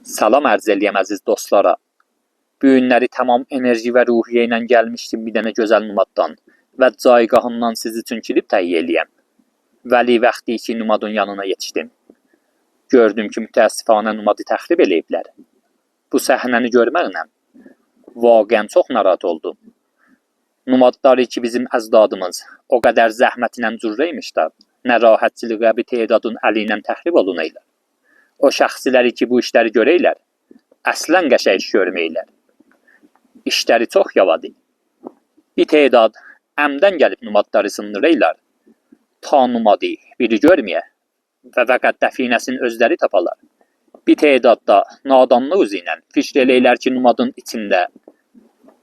Salam ərz eləyəm əziz dostlara. Bu günləri tamam enerji və ruhiyyə ilə gəlmişdim bir dənə gözəl numaddan və caygahından sizi üçün kilib təhiyyə eləyəm. Vəli vaxtı ki numadın yanına yetişdim. Gördüm ki mütəəssifanə numadı təxrib eləyiblər. Bu səhnəni görməklə vaqəən çox narahat oldum. Numadları ki bizim əzdadımız o qədər zəhmətinlə cürrəymişlər, nə rahatçılığa bir tedadın əli ilə təxrib olunaylar. O şəxsiləri ki bu işləri görəylər, əslən qəşəng iş görməylər. İşləri çox yavadır. Bir tedad əmdən gəlib numadları sındıraylar, ta numadı biri görməyə və fəqət dəfinəsini özləri tapalar. Bir tedad da nadanlıq üzü ilə fikr eləylər ki numadın içində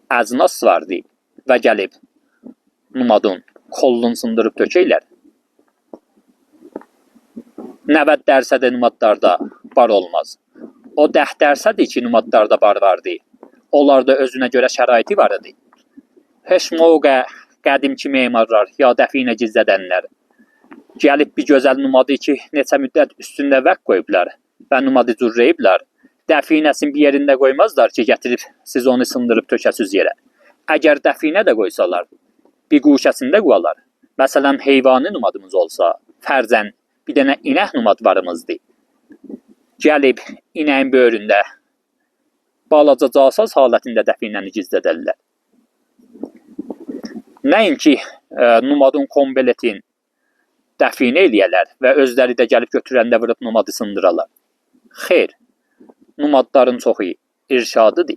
əcnas vardı və gəlib numadın kollunu sındırıb tökəylər. 90% numadlarda bar olmaz. O 10% ki numadlarda bar vardı. Onlarda özünə görə şəraiti var idi. Heç moqə qədimki memarlar ya dəfinə gizlədənlər gəlib bir gözəl numadı ki neçə müddət üstündə vəq qoyublar və numadı cürrəyiblər. Dəfinəsini bir yerində qoymazlar ki gətirib siz onu sındırıb tökəsiz yerə. Əgər dəfinə də qoysalar bir quşəsində qoyarlar. Məsələn heyvani numadımız olsa, fərzən bir dənə inək numadvarımızdır. Gəlib inəyin böyründə balaca casaz halətində dəfinəni gizlədərlər. Nəinki numadın kombiletin dəfinə eləyərlər və özləri də gəlib götürəndə vurub numadı sındıralar. Xeyr, numadların çoxu irşadıdır.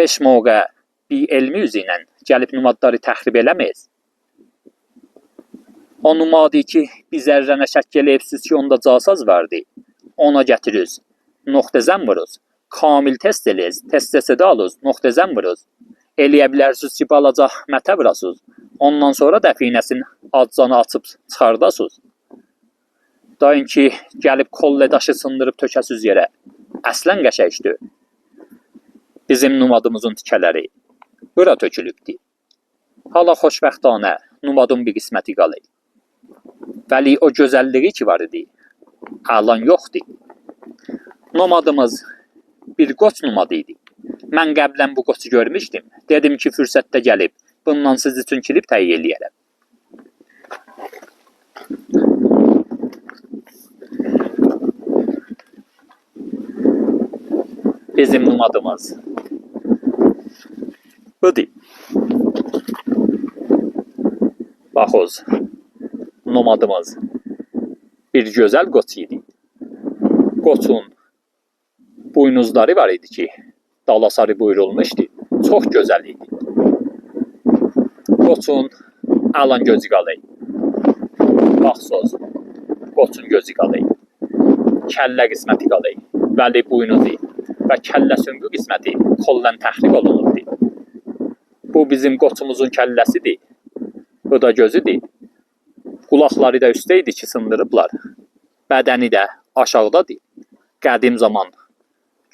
Heç moqə bir elmi üzü ilə gəlib numadları təxrib eləməyiz. O numadı ki bir zərrənə şəkk eləyibsiz ki onda casaz vardı. Ona gətiriz, nöqtəzən vuruz, kamil test eləyiz, testəsədə alız, nöqtəzən vuruz. Eləyə bilərsiniz ki balaca mətə vurasız. Ondan sonra dəfinəsini accanı açıb çıxardasız. Dayın ki gəlib kolle daşı sındırıb tökəsiz yerə. Əslən qəşəngdir. Bizim numadımızın tikələri bura tökülübdür. Hala xoşbəxtanə numadın bir qisməti qalır. Vəli o gözəlliyi ki var idi, alan yoxdur. Numadımız bir qoç numadı idi. Mən qəblən bu qoçu görmüşdüm. Dedim ki fürsətdə gəlib, bundan siz üçün kilib təhiyyə eləyərəm. Bizim numadımız budur. Baxız, numadımız bir gözəl qoç idi. Qoçun buynuzları var idi ki, dalasarı buyurulmuşdu. Çox gözəl idi. Qoçun alan gözü qalır. Baxsız, qoçun gözü qalır. Kəllə qisməti qalır. Vəli buynuzu və kəllə süngü qisməti kollan təxrib olunubdur. Bu bizim qoçumuzun kəlləsidir. Bu da gözüdür. Qulaqları da üstə idi ki sındırıblar. Bədəni də aşağıdadır. Qədim zaman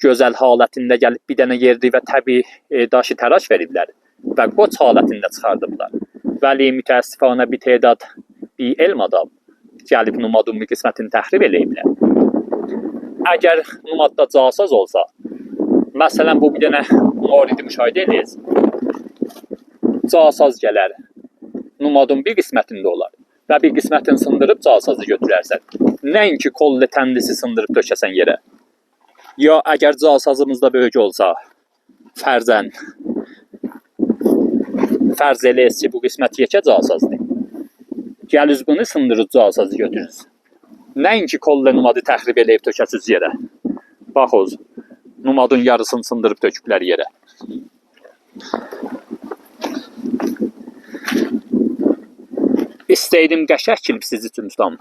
gözəl halətində gəlib bir dənə yerdi və təbii daşı təraş veriblər və qoç halətində çıxardıblar. Vəli mütəəssifanə bir tedad bir elm adam gəlib numadın bir qismətini təxrib eləyiblər. Əgər numadda casaz olsa, məsələn bu bir dənə moridi müşahidə edirsiniz. Casaz gələr, numadın bir qismətində olar və bir qismətini sındırıb casazı götürərsən. Nəinki kollə təndisi sındırıb tökəsən yerə. Ya əgər casazımız da böyük olsa, fərz eləyəz ki bu qismət yekə casazdır. Gəliz bunu sındırıb casazı götürürüz. Nəinki kollə numadı təxrib eləyib tökəsiz yerə. Baxız, numadın yarısını sındırıb töküblər yerə. İstəydim qəşəng kilib siz üçün tutam.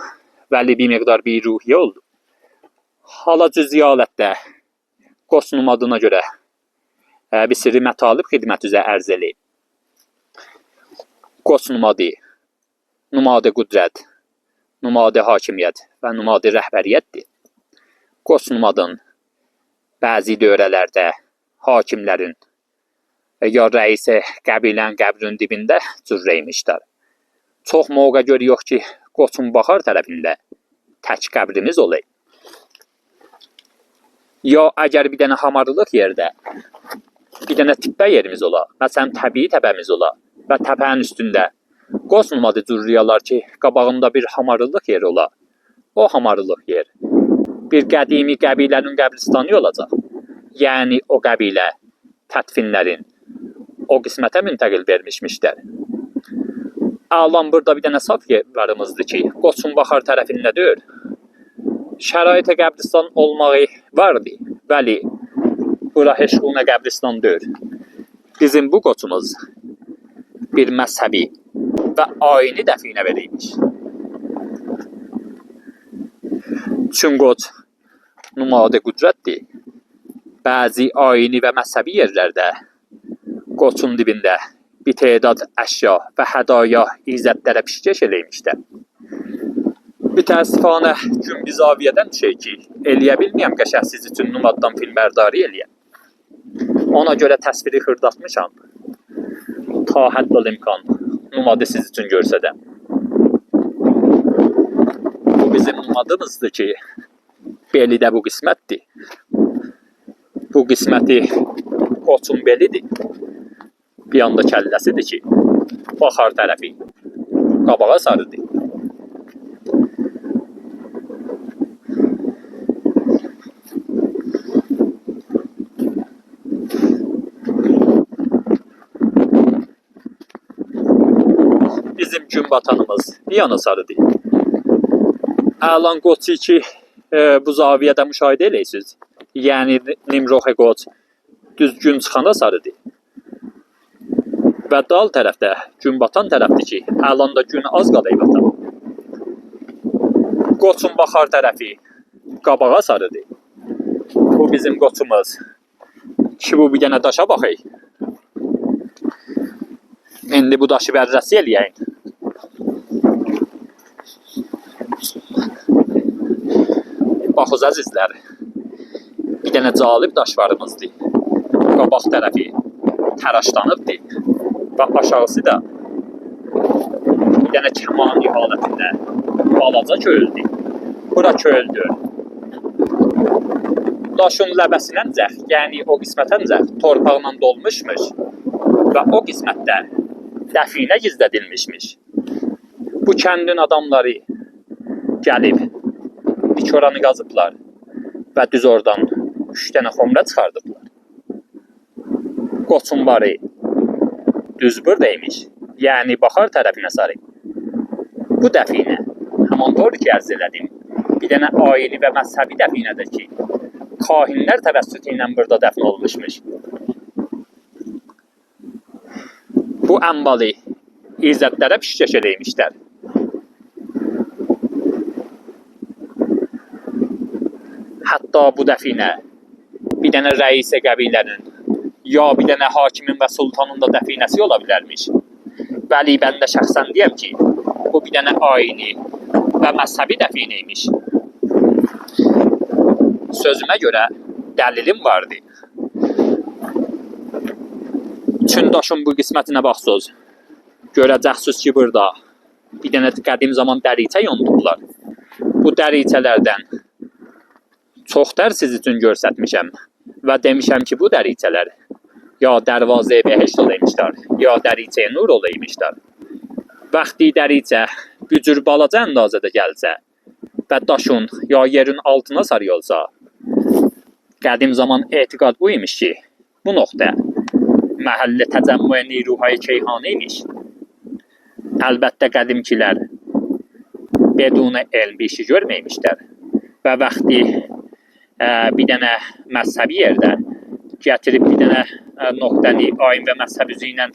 Vəli bir miqdar bir ruhiyyə oldu. Hala cüziyalətdə qoç numadına görə bir sirri mətalib xidmət üzə ərz eləyib. Qoç numadı, numadı qüdrət, numadı hakimiyyət və numadı rəhbəriyyətdir. Qoç numadın bəzi dövrələrdə hakimlərin ya rəisi qəbilən qəbrün dibində cürrəymişlər. Çox moqə görüyoruz ki, qoçun baxar tərəfində tək qəbrimiz olayı. Ya əgər bir dənə hamarlıq yerdə, bir dənə tippə yerimiz ola, məsələn təbii təpəmiz ola və təpənin üstündə qoç numadı cürrüyalar ki, qabağında bir hamarlıq yeri ola. O hamarlıq yer bir qədimi qəbilənin qəbristanı olacaq. Yəni o qəbilə tədfinlərin o qismətə müntəqil vermişmişlər. Alan burada bir dənə saf yerlərimizdir ki, Qoçun Baxar tərəfində deyil. Şərait qəbristan olmağı vardı. Bəli, bura heç qulna qəbristan deyil. Bizim bu qoçumuz bir məzhəbi və ayini dəfinə verilmiş. Çün qoç nümadə qüdrətdir. Bəzi ayini və məzhəbi yerlərdə qoçun dibində bir tədad əşya və hədaya izzətlərə pişkeş eləymişlər. Mütəəssifanə gün bir zaviyədən düşək ki, eləyə bilməyəm qəşəh siz üçün numaddan filmbərdari eləyəm. Ona görə təsviri xırdatmışam. Ta həddəl imkan numadı siz üçün görsədəm. Bu bizim numadımızdır ki, beli də bu qismətdir. Bu qisməti qoçun belidir. Bir anda kəlləsidir ki, Baxar tərəfi qabağa sarıdır. Bizim gün batanımız bir yana sarıdır. Əlan qoçu ki, bu zaviyədə müşahidə eləyirsiniz. Yəni Nimroxe qoç düz gün çıxanda sarıdır. Və dal tərəfdə, gün batan tərəfdir ki, əlanda gün az qalıb batan. Qoçun Baxar tərəfi qabağa sarıdır. Bu bizim qoçumuz. Ki bu bir dənə daşa baxayıq. İndi bu daşı bərrəsi eləyək. Baxız əzizlər, bir dənə calib daşvarımızdır. Qabaq tərəfi təraşlanıbdır və aşağısı da bir dənə kəmani halətində balaca köldür. Bura köldür. Daşın ləbəsindən yəni o qismətən torpaqla dolmuşmuş və o qismətdə dəfinə gizlədilmişmiş. Bu kəndin adamları gəlib dik oranı qazıblar və düz oradan 3 dənə xomra çıxardıblar. Qoçun barı düz buradaymış, yəni Baxar tərəfinə sarı. Bu dəfinə, həman doğru ki ərz elədim, bir dənə aili və məzhəbi dəfinədir ki, kahinlər təvəssütü ilə burada dəfn olmuşmuş. Bu əmbalı izzətlərə pişkeş eləymişlər. Hətta bu dəfinə bir dənə rəisə qəbilənin, ya bir dənə hakimin və sultanın da dəfinəsi ola bilərmiş. Bəli, mən də şəxsən deyəm ki, bu bir dənə ayini və məzhəbi dəfinəymiş. Sözümə görə dəlilim vardı. Çün daşın bu qismətinə baxsınız, görəcəksiniz ki, burada bir dənə qədim zaman dəricə yondublar. Bu dəricələrdən çoxdər siz üçün görsətmişəm və demişəm ki, bu dəricələr ya dərvazə-i behişt olaymışlar, ya dəricə-i nur olaymışlar. Vaxtı dəricə bücür balaca əndazədə gəlsə və daşın ya yerin altına sarı olsa, qədim zaman etiqad bu imiş ki, bu nöqtə məhəllə təcəmmü niruhay keyhanı imiş. Əlbəttə qədimkilər bedun elm bir işi görməymişlər və vaxtı bir dənə məzhəbi yerdə gətirib bir dənə nöqtəni ayin və məzhəb üzü ilə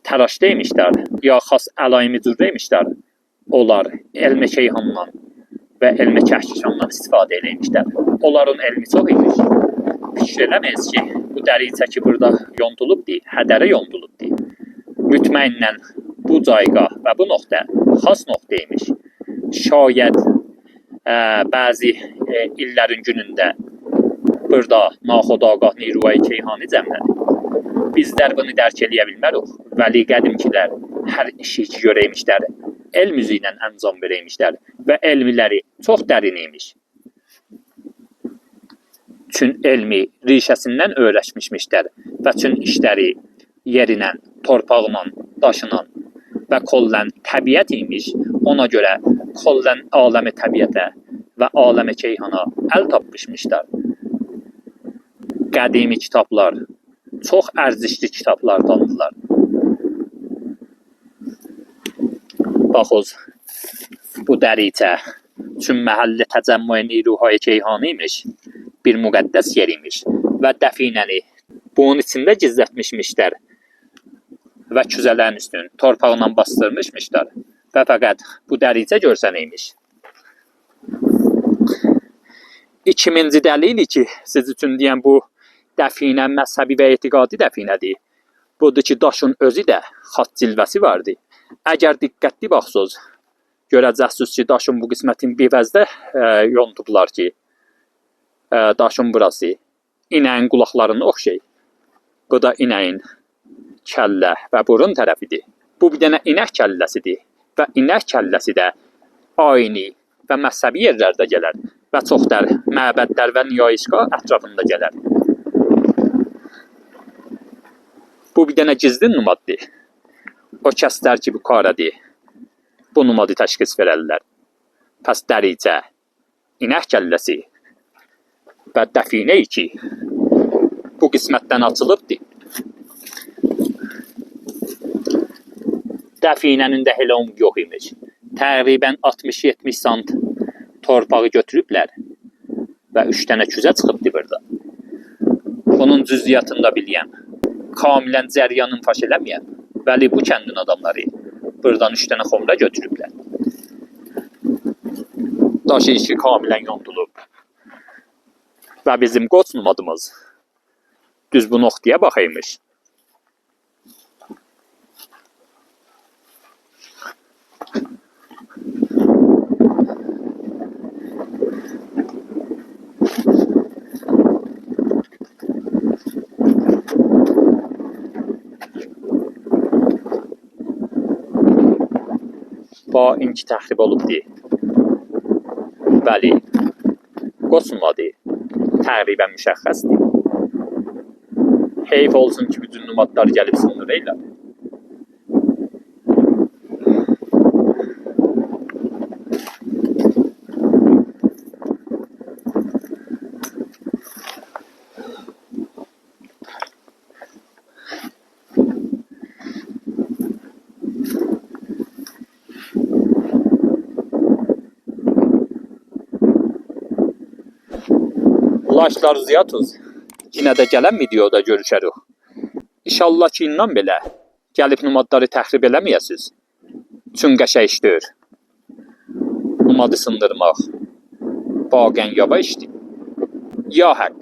təraşdaymışlar, ya xas əlayimi cürrəymişlər. Onlar elm-i keyhandan və elm-i kəhkişandan istifadə eləymişlər. Onların elmi çox imiş. Fikir eləməyiz ki, bu dəricə ki, burada yondulubdur, hədərə yondulubdur. Mütməinnən bu cayqah və bu nöqtə xas nöqtəymiş. Şayət bəzi illərin günündə burada naxodagah niruay keyhani cəmlədir. Bizlər bunu dərk eləyə bilmərik. Vəli qədimkilər hər işi ki görəymişlər, elm üzü ilə əncam verəymişlər və elmiləri çox dərin imiş. Çün elmi rişəsindən öyrəşmişmişlər və çün işləri yerindən, torpağından, daşından və kollən təbiət imiş. Ona görə kollən aləmi təbiətə və aləmi keyhana əl tapmışmışlar. Qədimi kitablar, çox ərzişli kitablardandırlar. Baxız, bu dəricə çün məhəllə təcəmmü niruhay keyhani imiş, bir müqəddəs yer imiş və dəfinəni bunun içində gizlətmişmişlər və küzələrin üstünü torpaqla bastırmışmışlar və fəqət bu dəricə görsən imiş. 2000-ci dəlil ki, siz üçün deyən bu dəfinə məzhəbi və etiqadi dəfinədir. Budur ki, daşın özü də xat cilvəsi vardı. Əgər diqqətli baxsınız, görəcəksiniz ki, daşın bu qismətin bir vəzdə yontublar ki, daşın burası inəyin qulaqlarına oxşay. Bu da inəyin kəllə və burun tərəfidir. Bu bir dənə inək kəlləsidir və inək kəlləsi də ayni və məzhəbi yerlərdə gələr və çoxdur məbədlər və niyayişgah ətrafında gələr. Bu bir dənə gizli numaddır. O kəslər ki, bu karadır, bu numadı təşxis verərlər. Pəs dəricə, inək kəlləsi və dəfinə ki, bu qismətdən açılıbdır. Dəfinənin də elə yox imiş. Təqribən 60-70 sant torpağı götürüblər və 3 dənə küzə çıxıbdır burada. Bunun cüziyyatını da biliyəm. Kamilən cəryanın faş eləməyəm. Bəli, bu kəndin adamları buradan 3 dənə xomra götürüblər. Daşı işi kamilən yontulub. Və bizim qoç numadımız düz bu noxtaya baxaymış. Bu inki təxrib olubdur. Bəli, qoç numadı təqribən müşəxxəsdir. Heyf olsun ki, bütün numadlar gəlib sınır eylər. Laşlar ziyatız. Yine de gələn videoda görüşərik. İnşallah ki, indən belə gəlib numadları təxrib eləməyəsiz. Çün qəşəng işdir. Numadı sındırmaq vaqən yava işdir. Ya həq.